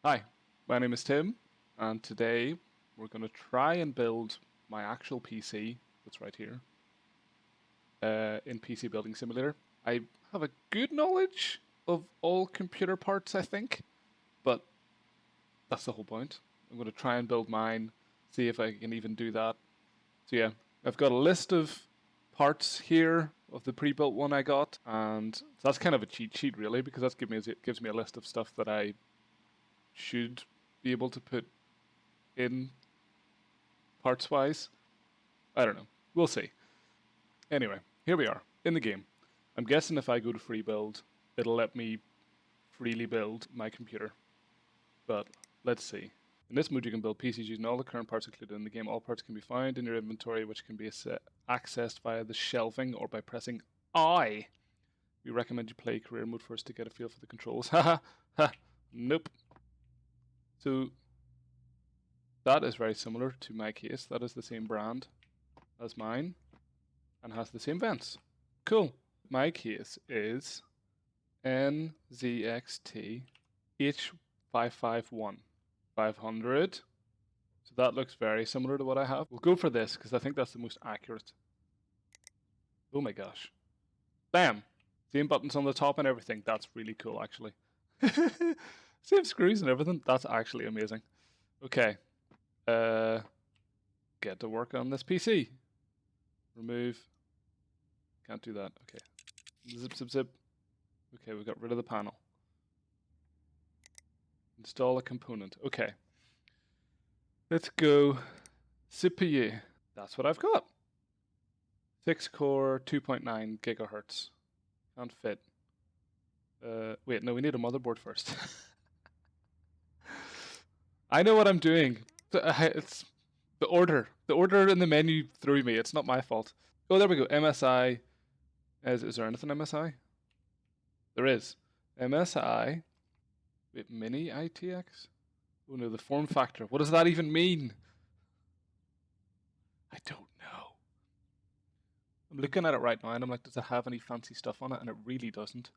Hi, my name is Tim, and today we're going to try and build my actual PC that's right here in PC Building Simulator. I have a good knowledge of all computer parts, I think, but that's the whole point. I'm going to try and build mine, see if I can even do that. So yeah, I've got a list of parts here of the pre-built one I got, and that's kind of a cheat sheet really, because it gives me a list of stuff that I should be able to put in parts wise. I don't know. We'll see. Anyway, here we are in the game. I'm guessing if I go to free build, it'll let me freely build my computer. But let's see. In this mode, you can build PCs using all the current parts included in the game. All parts can be found in your inventory, which can be accessed via the shelving or by pressing I. We recommend you play career mode first to get a feel for the controls. Haha, ha, nope. So that is very similar to my case. That is the same brand as mine and has the same vents. Cool. My case is NZXT H551 500. So that looks very similar to what I have. We'll go for this because I think that's the most accurate. Oh my gosh. Bam! Same buttons on the top and everything. That's really cool, actually. Same screws and everything. That's actually amazing. Okay. Get to work on this PC. Remove. Can't do that. Okay. Zip, zip, zip. Okay, we got rid of the panel. Install a component. Okay. Let's go CPU. That's what I've got. 6 core, 2.9 gigahertz. Can't fit. Wait, no, we need a motherboard first. I know what I'm doing. It's the order. The order in the menu threw me. It's not my fault. Oh, there we go. MSI. Is there anything MSI? There is. MSI. Wait, mini ITX? Oh no, the form factor. What does that even mean? I don't know. I'm looking at it right now and I'm like, does it have any fancy stuff on it? And it really doesn't.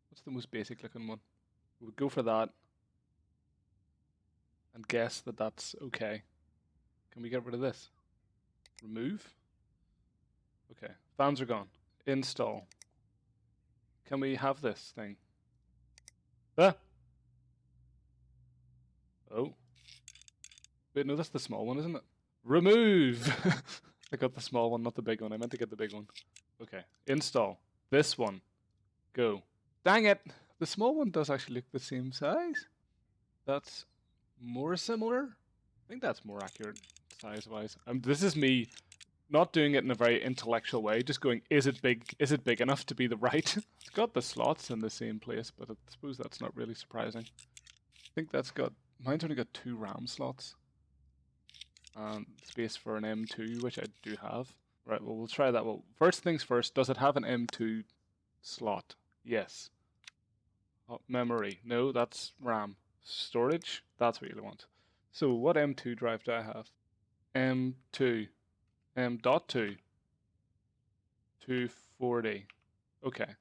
What's the most basic looking one? We would go for that and guess that that's okay. Can we get rid of this? Remove? Okay, fans are gone. Install. Can we have this thing? Ah! Oh. Wait, no, that's the small one, isn't it? Remove! I got the small one, not the big one. I meant to get the big one. Okay, install. This one. Go. Dang it! The small one does actually look the same size. That's more similar. I think that's more accurate size-wise. This is me not doing it in a very intellectual way, just going, is it big enough to be the right? It's got the slots in the same place, but I suppose that's not really surprising. I think mine's only got 2 RAM slots. And space for an M2, which I do have. Right, well, we'll try that. Well, first things first, does it have an M2 slot? Yes. Oh, memory. No, that's RAM. Storage? That's what you want. So what M2 drive do I have? M2. M.2. 240. Okay.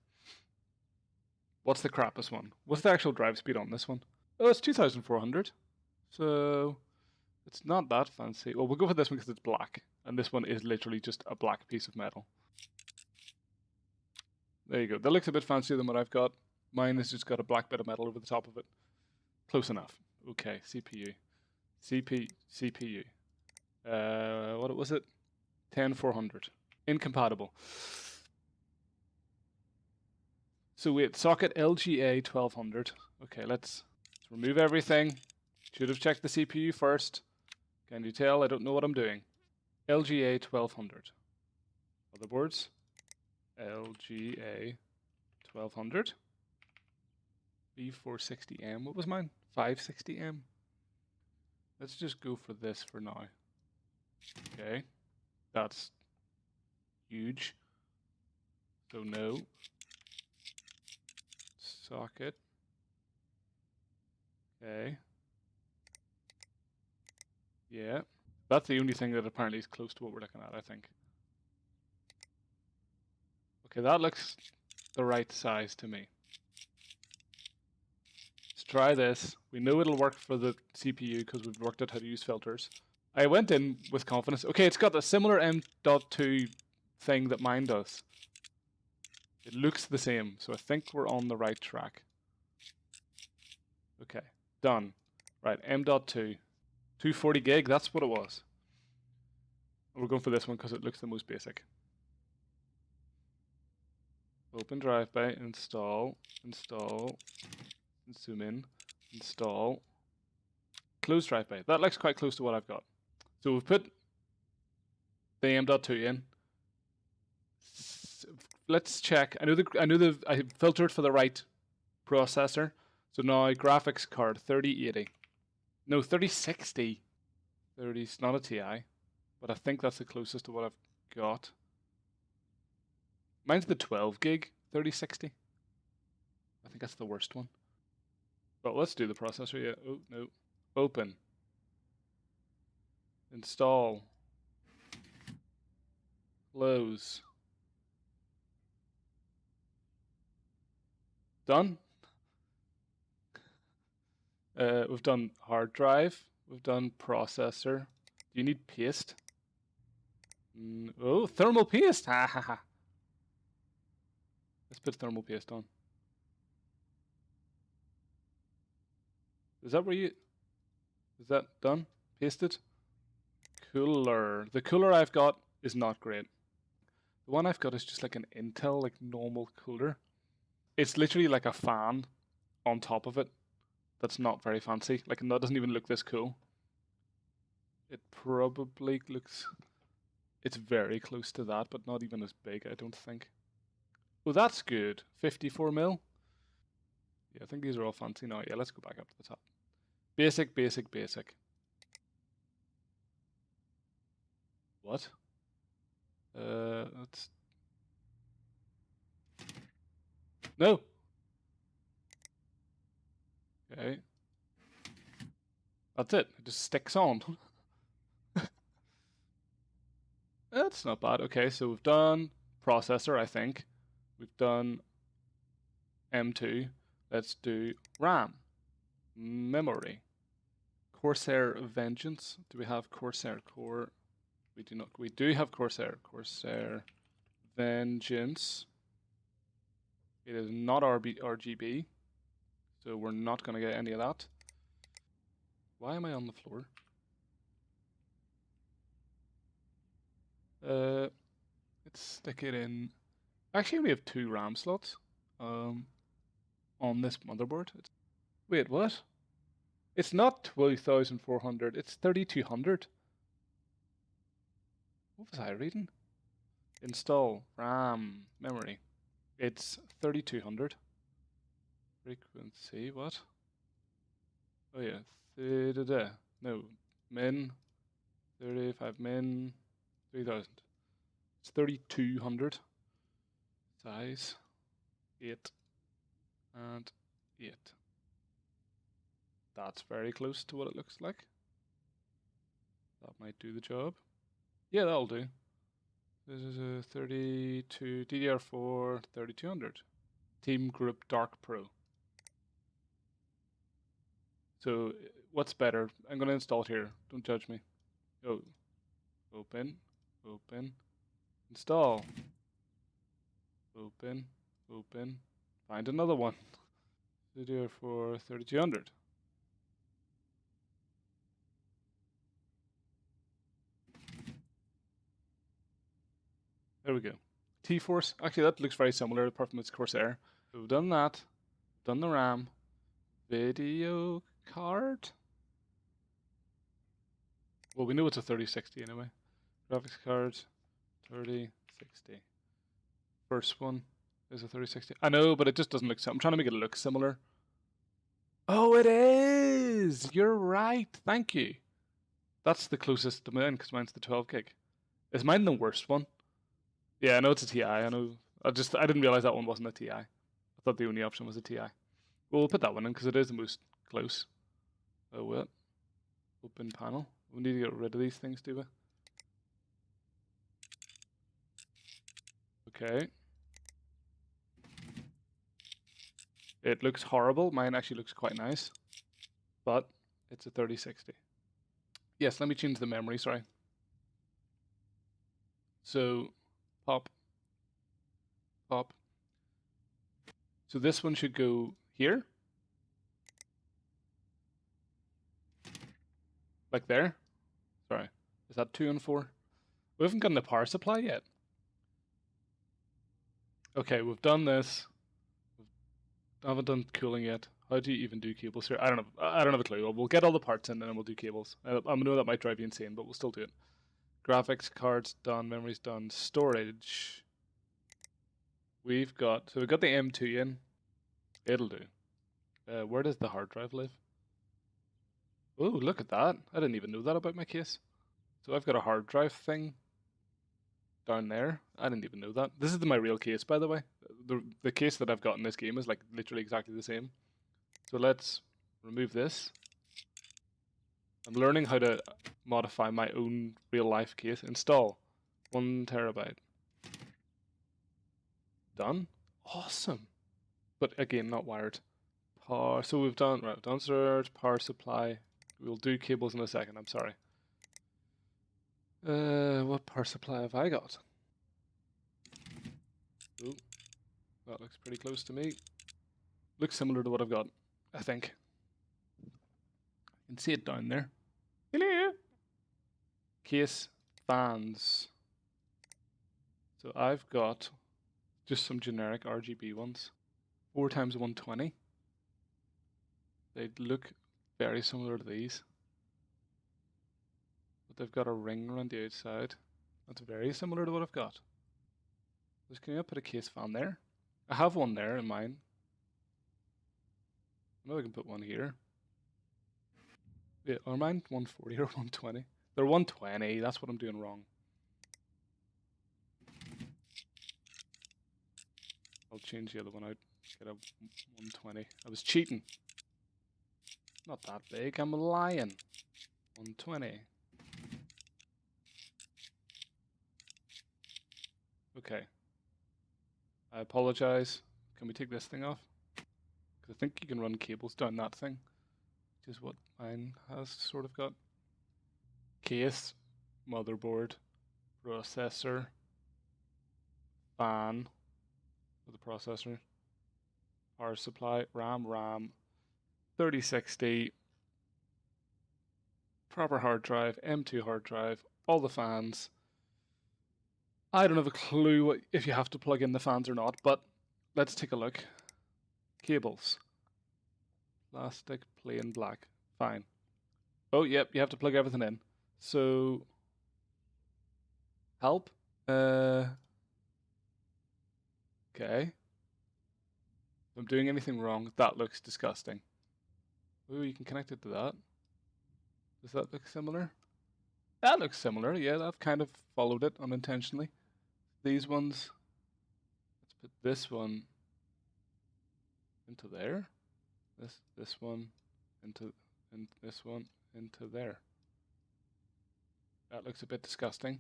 What's the crappiest one? What's the actual drive speed on this one? Oh, it's 2400. So it's not that fancy. Well, we'll go for this one because it's black. And this one is literally just a black piece of metal. There you go. That looks a bit fancier than what I've got. Mine has just got a black bit of metal over the top of it. Close enough. Okay, CPU. CPU. What was it? 10400. Incompatible. So wait, socket LGA 1200. Okay, let's remove everything. Should have checked the CPU first. Can you tell I don't know what I'm doing? LGA 1200. Motherboards. LGA 1200. B460M. What was mine? 560M. Let's just go for this for now. Okay. That's huge. So no. Socket. Okay. Yeah. That's the only thing that apparently is close to what we're looking at, I think. Okay, that looks the right size to me. try this. We know it'll work for the CPU because we've worked out how to use filters. I went in with confidence. Okay, it's got a similar M.2 thing that mine does. It looks the same, so I think we're on the right track. Okay, done. Right, M.2. 240 gig, that's what it was. We're going for this one because it looks the most basic. Open drive by, install, zoom in, install, close drive by. That looks quite close to what I've got. So we've put the M.2 in. Let's check. I filtered for the right processor. So now graphics card 3080. No, 3060. 30's not a TI, but I think that's the closest to what I've got. Mine's the 12 gig 3060. I think that's the worst one. But let's do the processor. Yeah. Oh no. Open. Install. Close. Done. We've done hard drive. We've done processor. Do you need paste? Oh, thermal paste. Ha ha ha. Let's put thermal paste on. Is that where you... Is that done? Pasted? Cooler. The cooler I've got is not great. The one I've got is just like an Intel, like normal cooler. It's literally like a fan on top of it. That's not very fancy. Like, that doesn't even look this cool. It probably looks... It's very close to that, but not even as big, I don't think. Oh, that's good. 54 mil. Yeah, I think these are all fancy now. Yeah, let's go back up to the top. Basic, basic, basic. What? Let's... No! Okay. That's it. It just sticks on. That's not bad. Okay, so we've done processor, I think. We've done M2. Let's do RAM. Memory. Corsair Vengeance. Do we have Corsair Core? We do not. We do have Corsair. Corsair Vengeance. It is not RGB, so we're not going to get any of that. Why am I on the floor? Let's stick it in. Actually, we have 2 RAM slots on this motherboard. Wait, what? It's not 12,400, it's 3,200. What was I reading? Install RAM memory. It's 3,200. Frequency, what? Oh yeah, no, min, 35 min, 3,000. It's 3,200. Size, 8 and 8. That's very close to what it looks like. That might do the job. Yeah, that'll do. This is a 32 DDR4 3200. Team Group Dark Pro. So, what's better? I'm going to install it here. Don't judge me. Oh, open, open, install. Open, open. Find another one. DDR4 3200. There we go. T-Force. Actually, that looks very similar apart from its Corsair. So we've done that. Done the RAM. Video card. Well, we know it's a 3060 anyway. Graphics card. 3060. First one is a 3060. I know, but it just doesn't look... I'm trying to make it look similar. Oh, it is! You're right. Thank you. That's the closest to mine, because mine's the 12 gig. Is mine the worst one? Yeah, I know it's a TI. I know. I didn't realize that one wasn't a TI. I thought the only option was a TI. Well, we'll put that one in because it is the most close. Oh, what? Open panel. We need to get rid of these things, do we? Okay. It looks horrible. Mine actually looks quite nice, but it's a 3060. Yes, let me change the memory, sorry. So, pop, pop. So this one should go here. Like there. Sorry. Is that 2 and 4? We haven't gotten the power supply yet. Okay, we've done this. I haven't done cooling yet. How do you even do cables here? I don't know. I don't have a clue. We'll get all the parts in and then we'll do cables. I know that might drive you insane, but we'll still do it. Graphics cards done. Memory's done. Storage. We've got the M2 in. It'll do. Where does the hard drive live? Oh, look at that. I didn't even know that about my case. So I've got a hard drive thing down there. I didn't even know that. This is my real case, by the way. The case that I've got in this game is like literally exactly the same. So let's remove this. I'm learning how to modify my own real life case. Install 1 terabyte. Done. Awesome. But again, not wired. Power. So we've done right. Done search, power supply. We'll do cables in a second. I'm sorry. What power supply have I got? Oh, that looks pretty close to me. Looks similar to what I've got, I think. You can see it down there. Hello. Case fans. So I've got just some generic RGB ones. 4 times 120. They look very similar to these. But they've got a ring around the outside. That's very similar to what I've got. Just can I put a case fan there? I have one there in mine. I know I can put one here. Wait, are mine 140 or 120? They're 120, that's what I'm doing wrong. I'll change the other one out. Get a 120. I was cheating. Not that big, I'm lying. 120. Okay. I apologize. Can we take this thing off? Because I think you can run cables down that thing. Which is what mine has sort of got. Case, motherboard, processor, fan for the processor, power supply, RAM, 3060, proper hard drive, M2 hard drive, all the fans. I don't have a clue if you have to plug in the fans or not, but let's take a look. Cables. Plastic, plain black. Fine. Oh, yep, you have to plug everything in. So, help. Okay. If I'm doing anything wrong, that looks disgusting. Ooh, you can connect it to that. Does that look similar? That looks similar, yeah, I've kind of followed it unintentionally. These ones, let's put this one into there. This one into, and this one into there. That looks a bit disgusting,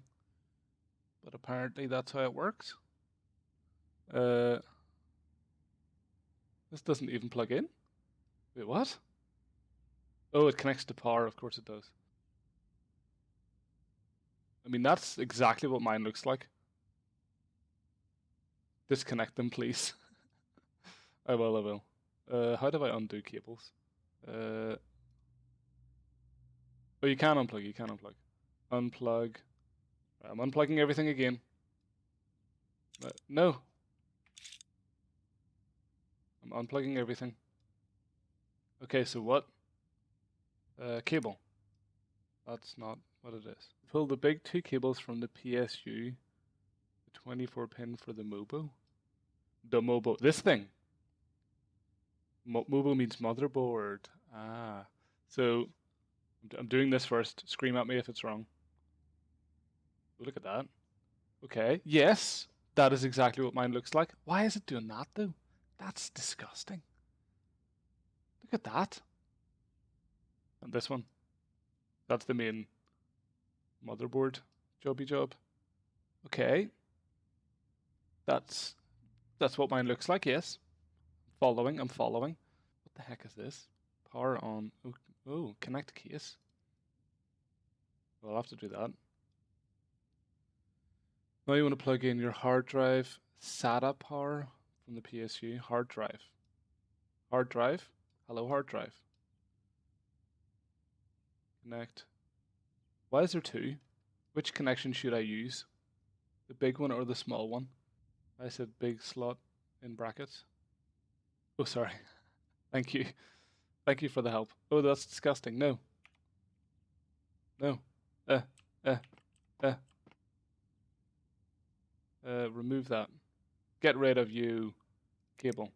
but apparently that's how it works. This doesn't even plug in. Wait, what? Oh, it connects to power, of course it does. I mean, that's exactly what mine looks like. Disconnect them, please. I will. How do I undo cables? Oh, you can unplug, Unplug. I'm unplugging everything again. No. I'm unplugging everything. Okay, so what? Cable. That's not what it is. Pull the big 2 cables from the PSU. The 24-pin for the MOBO. The MOBO. This thing. MOBO means motherboard. Ah. So, I'm doing this first. Scream at me if it's wrong. Oh, look at that. Okay. Yes. That is exactly what mine looks like. Why is it doing that, though? That's disgusting. Look at that. And this one. That's the main motherboard jobby job. Okay. That's what mine looks like, yes. Following, I'm following. What the heck is this? Power on. Oh, connect case. Well, I'll have to do that. Now you want to plug in your hard drive SATA power from the PSU. Hard drive. Hard drive. Hello, hard drive. Connect. Why is there two? Which connection should I use? The big one or the small one? I said big slot in brackets. Oh, sorry. Thank you. Thank you for the help. Oh, that's disgusting. No. No. Uh, uh, uh. Remove that. Get rid of you, cable.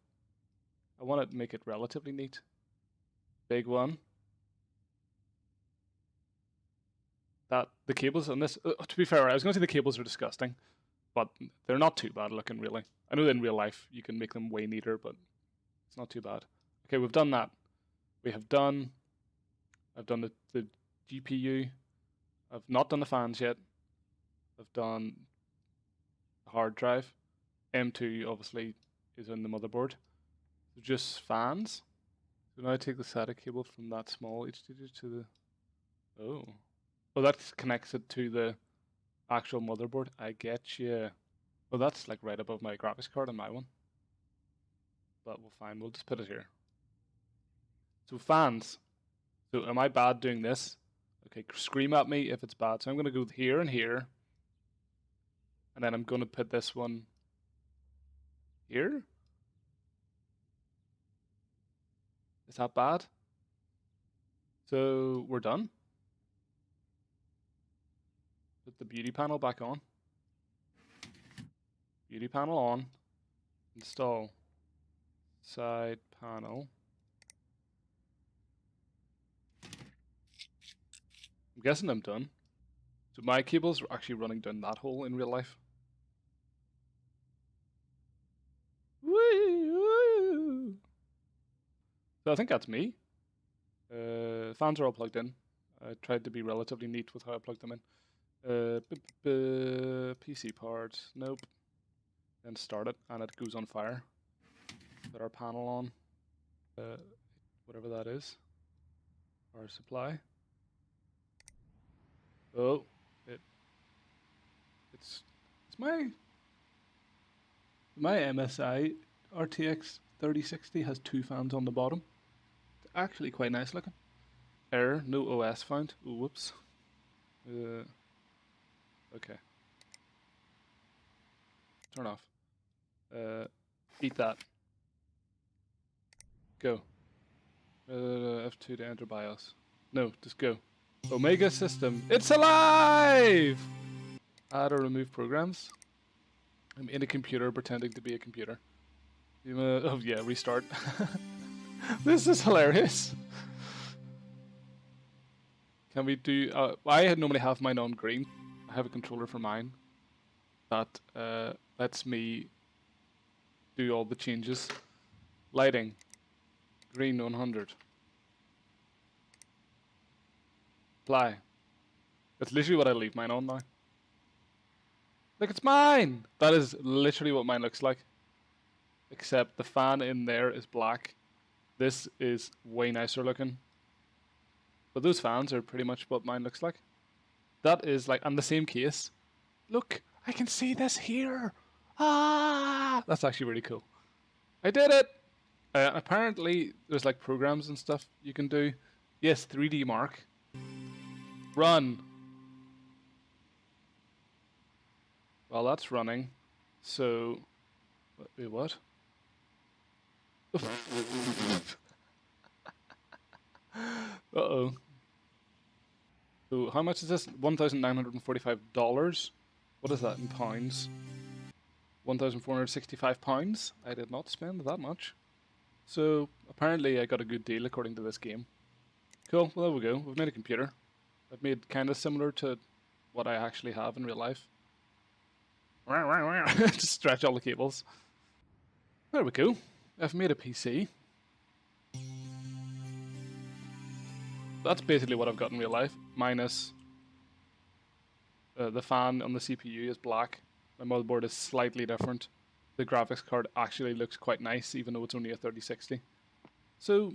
I want to make it relatively neat. Big one. That the cables on this. To be fair, I was going to say the cables are disgusting, but they're not too bad looking, really. I know in real life you can make them way neater, but it's not too bad. Okay, we've done that. We have done. I've done the GPU. I've not done the fans yet. I've done the hard drive. M2 obviously is in the motherboard. So just fans. So now I take the SATA cable from that small HDD to the. Oh. Oh, that connects it to the actual motherboard. I get you. Well, that's like right above my graphics card on my one. But we'll fine. We'll just put it here. So fans. So am I bad doing this? Okay, scream at me if it's bad. So I'm going to go here and here. And then I'm going to put this one here. Is that bad? So we're done. Put the beauty panel back on. Beauty panel on. Install. Side panel. I'm guessing I'm done. So my cables are actually running down that hole in real life. Woo! So I think that's me. Fans are all plugged in. I tried to be relatively neat with how I plugged them in. PC parts, nope. Then start it, and it goes on fire. Put our panel on. Whatever that is. Power supply. Oh, it's my MSI RTX 3060 has two fans on the bottom. It's actually quite nice looking. Error, no OS found. Ooh, whoops. Okay. Turn off. Eat that. Go. F2 to enter BIOS. No, just go. Omega system. It's alive! Add or remove programs. I'm in a computer pretending to be a computer. Oh yeah, restart. This is hilarious. Can we do... I normally have mine on green. I have a controller for mine that lets me do all the changes. Lighting. Green 100. Apply. That's literally what I leave mine on now. Look, it's mine! That is literally what mine looks like. Except the fan in there is black. This is way nicer looking. But those fans are pretty much what mine looks like. That is like, and the same case. Look, I can see this here! Ah! That's actually really cool. I did it! Apparently, there's like programs and stuff you can do. Yes, 3D Mark. Run! Well, that's running. So, wait, what? Uh-oh. So, how much is this? $1,945. What is that in pounds? £1,465. I did not spend that much. So, apparently I got a good deal according to this game. Cool, well there we go. We've made a computer. I've made kind of similar to what I actually have in real life. Just stretch all the cables. There we go. I've made a PC. That's basically what I've got in real life, minus the fan on the CPU is black. My motherboard is slightly different. the graphics card actually looks quite nice, even though it's only a 3060. So,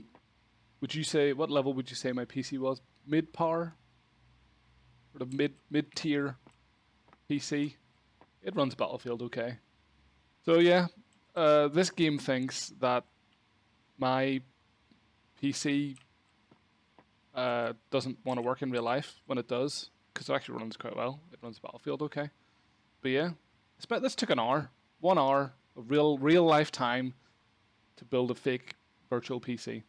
would you say, what level would you say my PC was? Mid power? Sort of mid tier PC? It runs Battlefield okay. So yeah, this game thinks that my PC doesn't want to work in real life when it does, because it actually runs quite well. It runs Battlefield okay. But yeah, this took an hour, 1 hour of real life time to build a fake virtual PC.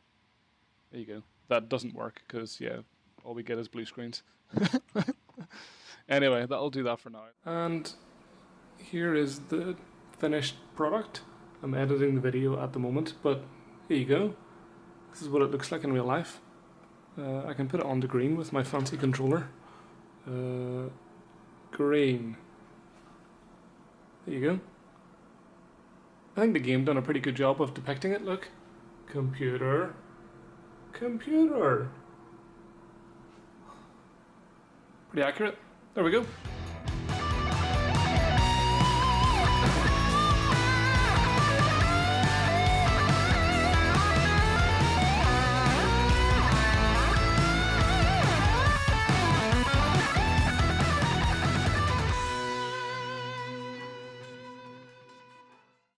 There you go. That doesn't work because yeah, all we get is blue screens. Anyway, that'll do that for now. And here is the finished product. I'm editing the video at the moment, but here you go. This is what it looks like in real life. I can put it on the green with my fancy controller. Green. There you go. I think the game done a pretty good job of depicting it. Look. Computer. Computer. Pretty accurate. There we go.